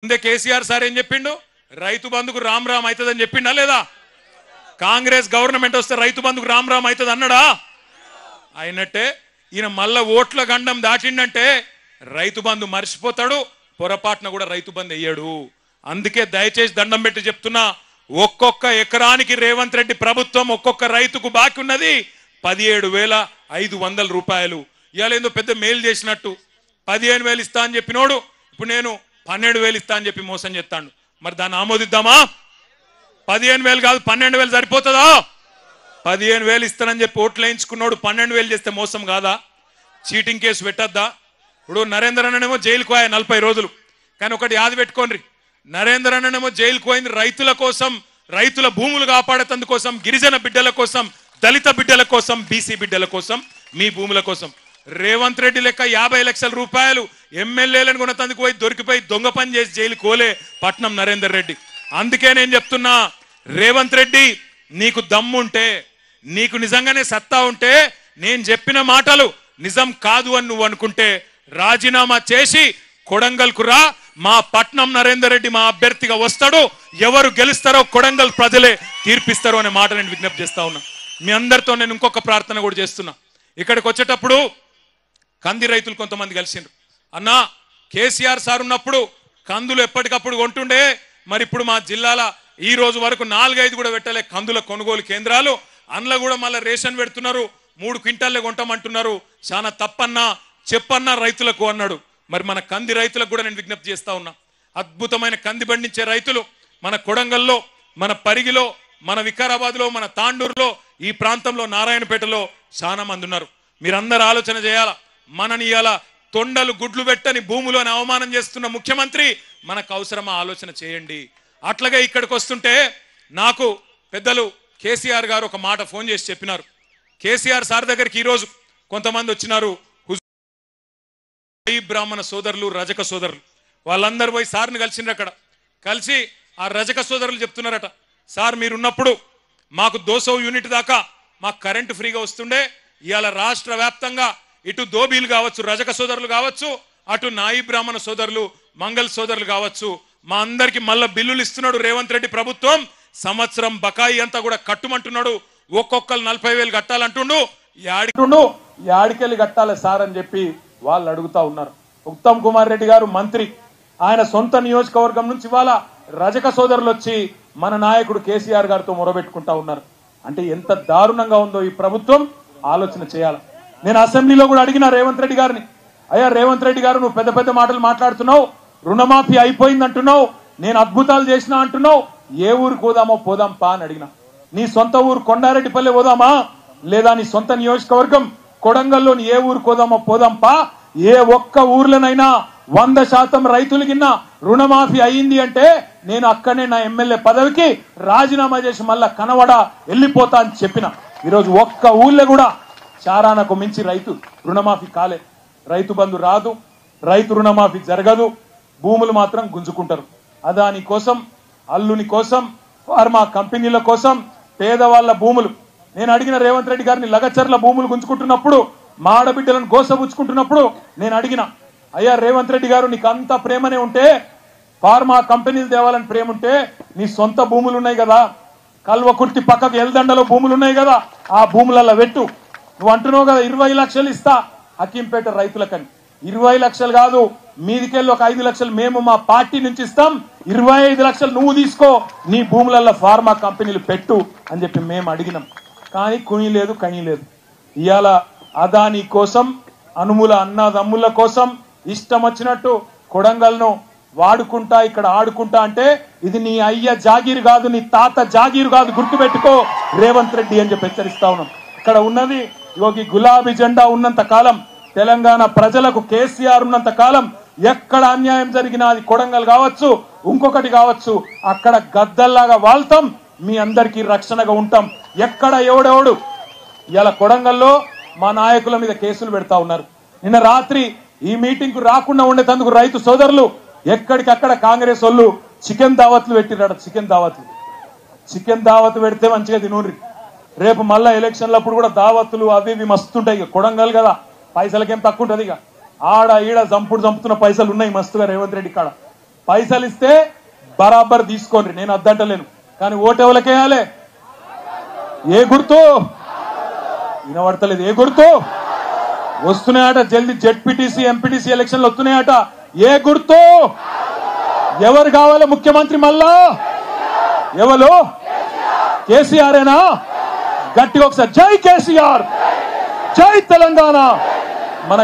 ముందే కేసీఆర్ సార్ ఏం చెప్పిండు? రైతు బంధుకు రామ్ రామ్ అవుతుందని చెప్పిండా లేదా? కాంగ్రెస్ గవర్నమెంట్ వస్తే రైతు బంధుకు రామ్ రామ్ అవుతుంది అన్నాడా? అయినట్టే ఈయన మళ్ళా ఓట్ల గండం దాటిండంటే రైతు బంధు మర్చిపోతాడు, పొరపాటున కూడా రైతు బంధు వేయడు. అందుకే దయచేసి దండం పెట్టి చెప్తున్నా, ఒక్కొక్క ఎకరానికి రేవంత్ రెడ్డి ప్రభుత్వం ఒక్కొక్క రైతుకు బాకీ ఉన్నది 17,500 రూపాయలు. ఇవాళ ఏందో పెద్ద మేలు చేసినట్టు 15,000 ఇస్తా అని చెప్పినోడు ఇప్పుడు నేను 12,000 ఇస్తా అని చెప్పి మోసం చేస్తాడు. మరి దాన్ని ఆమోదిద్దామా? 15,000 కాదు 12,000 సరిపోతుందా? 15,000 ఇస్తానని చెప్పి ఓట్లు వేయించుకున్నాడు 12,000 చేస్తే మోసం కాదా? చీటింగ్ కేసు పెట్టద్దా? ఇప్పుడు నరేంద్ర అన్ననేమో జైలుకు పోయా 40 రోజులు. కానీ ఒకటి యాది పెట్టుకోండి, నరేంద్ర అన్ననేమో జైలుకు పోయింది రైతుల కోసం, రైతుల భూములు కాపాడేందుకోసం, గిరిజన బిడ్డల కోసం, దళిత బిడ్డల కోసం, బీసీ బిడ్డల కోసం, మీ భూముల కోసం. రేవంత్ రెడ్డి లెక్క 50 లక్షల రూపాయలు ఎమ్మెల్యేలను కొనతందుకు పోయి దొరికిపోయి దొంగ పని చేసి జైలుకు పోలే పట్నం నరేందర్ రెడ్డి. అందుకే నేను చెప్తున్నా, రేవంత్ రెడ్డి నీకు దమ్ముంటే, నీకు నిజంగానే సత్తా ఉంటే, నేను చెప్పిన మాటలు నిజం కాదు అని నువ్వు అనుకుంటే రాజీనామా చేసి కొడంగల్కు రా. మా పట్నం నరేందర్ రెడ్డి మా అభ్యర్థిగా వస్తాడు. ఎవరు గెలుస్తారో కొడంగల్ ప్రజలే తీర్పిస్తారో అనే మాట నేను విజ్ఞప్తి చేస్తా ఉన్నా. మీ అందరితో నేను ఇంకొక ప్రార్థన కూడా చేస్తున్నా. ఇక్కడికి వచ్చేటప్పుడు కంది రైతులు కొంతమంది కలిసిండ్రు. అన్నా, కేసీఆర్ సార్ ఉన్నప్పుడు కందులు ఎప్పటికప్పుడు కొంటుండే, మరి ఇప్పుడు మా జిల్లాల ఈ రోజు వరకు 4-5 కూడా పెట్టలే కందుల కొనుగోలు కేంద్రాలు. అందులో కూడా మళ్ళీ రేషన్ పెడుతున్నారు, 3 క్వింటాల్లే కొంటామంటున్నారు. చాలా తప్పన్నా చెప్పన్నా రైతులకు అన్నాడు. మరి మన కంది రైతులకు కూడా నేను విజ్ఞప్తి చేస్తా ఉన్నా. అద్భుతమైన కంది పండించే రైతులు మన కొడంగల్లో, మన పరిగిలో, మన వికారాబాద్లో, మన తాండూరులో, ఈ ప్రాంతంలో నారాయణపేటలో చాలా మంది ఉన్నారు. మీరందరూ ఆలోచన చేయాలా. మనని ఇలా తొండలు గుడ్లు పెట్టని భూములను అవమానం చేస్తున్న ముఖ్యమంత్రి మనకు అవసరమా? ఆలోచన చేయండి. అట్లాగే ఇక్కడికి వస్తుంటే నాకు పెద్దలు కేసీఆర్ గారు ఒక మాట ఫోన్ చేసి చెప్పినారు. కేసీఆర్ సార్ దగ్గరికి ఈరోజు కొంతమంది వచ్చినారు, బ్రాహ్మణ సోదరులు, రజక సోదరులు. వాళ్ళందరూ పోయి సార్ని కలిసిండ్రు. అక్కడ కలిసి ఆ రజక సోదరులు చెప్తున్నారట, సార్ మీరున్నప్పుడు మాకు 200 యూనిట్ దాకా మాకు కరెంటు ఫ్రీగా వస్తుండే. ఇవాళ రాష్ట్ర వ్యాప్తంగా ఇటు దోబీలు కావచ్చు, రజక సోదరులు కావచ్చు, అటు నాయి బ్రాహ్మణ సోదరులు, మంగళ సోదరులు కావచ్చు, మా అందరికి మళ్ళా బిల్లులు ఇస్తున్నాడు రేవంత్ రెడ్డి ప్రభుత్వం. సంవత్సరం బకాయి అంతా కూడా కట్టుమంటున్నాడు. ఒక్కొక్కరు 40,000 కట్టాలంటుండు. యాడికెళ్ళి కట్టాలి సార్ అని చెప్పి వాళ్ళు అడుగుతా ఉన్నారు. ఉత్తమ్ కుమార్ రెడ్డి గారు మంత్రి, ఆయన సొంత నియోజకవర్గం నుంచి ఇవాళ రజక సోదరులు వచ్చి మన నాయకుడు కేసీఆర్ గారితో మొరబెట్టుకుంటా ఉన్నారు. అంటే ఎంత దారుణంగా ఉందో ఈ ప్రభుత్వం, ఆలోచన చేయాలి. నేను అసెంబ్లీలో కూడా అడిగిన రేవంత్ రెడ్డి గారిని, అయ్యా రేవంత్ రెడ్డి గారు నువ్వు పెద్ద పెద్ద మాటలు మాట్లాడుతున్నావు, రుణమాఫీ అయిపోయింది అంటున్నావు, నేను అద్భుతాలు చేసినా అంటున్నావు, ఏ ఊరికి పోదామో పోదాం పా అని అడిగిన. నీ సొంత ఊరు కొండారెడ్డిపల్లి పోదామా, లేదా నీ సొంత నియోజకవర్గం కొడంగల్లోని ఏ ఊరికి పోదామో పోదాం పా. ఏ ఒక్క ఊర్లోనైనా 100% రైతులు కింద రుణమాఫీ అయ్యింది అంటే నేను అక్కడనే నా ఎమ్మెల్యే పదవికి రాజీనామా చేసి మళ్ళా కనవడ వెళ్ళిపోతా అని చెప్పిన. ఈరోజు ఒక్క ఊళ్ళో కూడా చారానకు మించి రైతు రుణమాఫీ కాలే. రైతు బంధు రాదు, రైతు రుణమాఫీ జరగదు, భూములు మాత్రం గుంజుకుంటారు. అదాని కోసం, అల్లుని కోసం, ఫార్మా కంపెనీల కోసం పేదవాళ్ల భూములు. నేను అడిగిన రేవంత్ రెడ్డి గారిని, లగచర్ల భూములు గుంజుకుంటున్నప్పుడు, మాడబిడ్డలను గోసబుచ్చుకుంటున్నప్పుడు నేను అడిగిన, అయ్యా రేవంత్ రెడ్డి గారు నీకు అంత ప్రేమనే ఉంటే, ఫార్మా కంపెనీలు తేవాలని ప్రేమ ఉంటే, నీ సొంత భూములు ఉన్నాయి కదా, కల్వకుర్తి పక్కకు ఎల్దండలో భూములు ఉన్నాయి కదా, ఆ భూములలో పెట్టు. నువ్వు అంటున్నావు కదా 20 లక్షలు ఇస్తా హకీంపేట రైతులకని. 20 లక్షలు కాదు, మీదికెళ్ళి ఒక 5 లక్షలు మేము మా పార్టీ నుంచి ఇస్తాం, 25 లక్షలు నువ్వు తీసుకో, నీ భూములలో ఫార్మా కంపెనీలు పెట్టు అని చెప్పి మేము అడిగినాం. కానీ కుని లేదు, కని లేదు. ఇవాళ అదాని కోసం, అనుముల అన్నదమ్ముల కోసం ఇష్టం వచ్చినట్టు కొడంగల్ను వాడుకుంటా, ఇక్కడ ఆడుకుంటా అంటే ఇది నీ అయ్య జాగీరు కాదు, నీ తాత జాగీరు కాదు, గుర్తుపెట్టుకో రేవంత్ రెడ్డి అని చెప్పి హెచ్చరిస్తా ఉన్నాం. ఇక్కడ ఉన్నది యోగి గులాబీ జెండా ఉన్నంత కాలం, తెలంగాణ ప్రజలకు కేసీఆర్ ఉన్నంత కాలం ఎక్కడ అన్యాయం జరిగినా, అది కొడంగల్ కావచ్చు, ఇంకొకటి కావచ్చు, అక్కడ గద్దల్లాగా వాళ్తాం, మీ అందరికీ రక్షణగా ఉంటాం. ఎక్కడ ఎవడెవడు ఇలా కొడంగల్లో మా నాయకుల మీద కేసులు పెడతా ఉన్నారు. నిన్న రాత్రి ఈ మీటింగ్ కు రాకుండా ఉండేందుకు రైతు సోదరులు ఎక్కడికక్కడ కాంగ్రెస్ వాళ్ళు చికెన్ దావత్లు పెట్టిరాడు. చికెన్ దావత్ పెడితే మంచిగా తినూరి. రేపు మళ్ళా ఎలక్షన్లప్పుడు కూడా దావత్తులు అవి ఇవి మస్తుంటాయి. ఇక కొడంగల్ కదా, పైసలకేం తక్కువ ఉంటుంది. ఇక ఆడ ఈడ చంపుతున్న పైసలు ఉన్నాయి మస్తుగా రేవంత్ రెడ్డి కాడ. పైసలు ఇస్తే బరాబర్ తీసుకోండి, నేను అద్దంటలేను. కానీ ఓటు ఎవరికేయాలి? ఏ గుర్తు వినబడతలేదు? ఏ గుర్తు? వస్తున్నాయట జల్దీ జెడ్పీటీసీ ఎంపీటీసీ ఎలక్షన్లు వస్తున్నాయట. ఏ గుర్తు? ఎవరు కావాలి ముఖ్యమంత్రి? మళ్ళా ఎవరు? కేసీఆరేనా? గట్టిగా ఒకసారి జై కేసీఆర్, జై తెలంగాణ.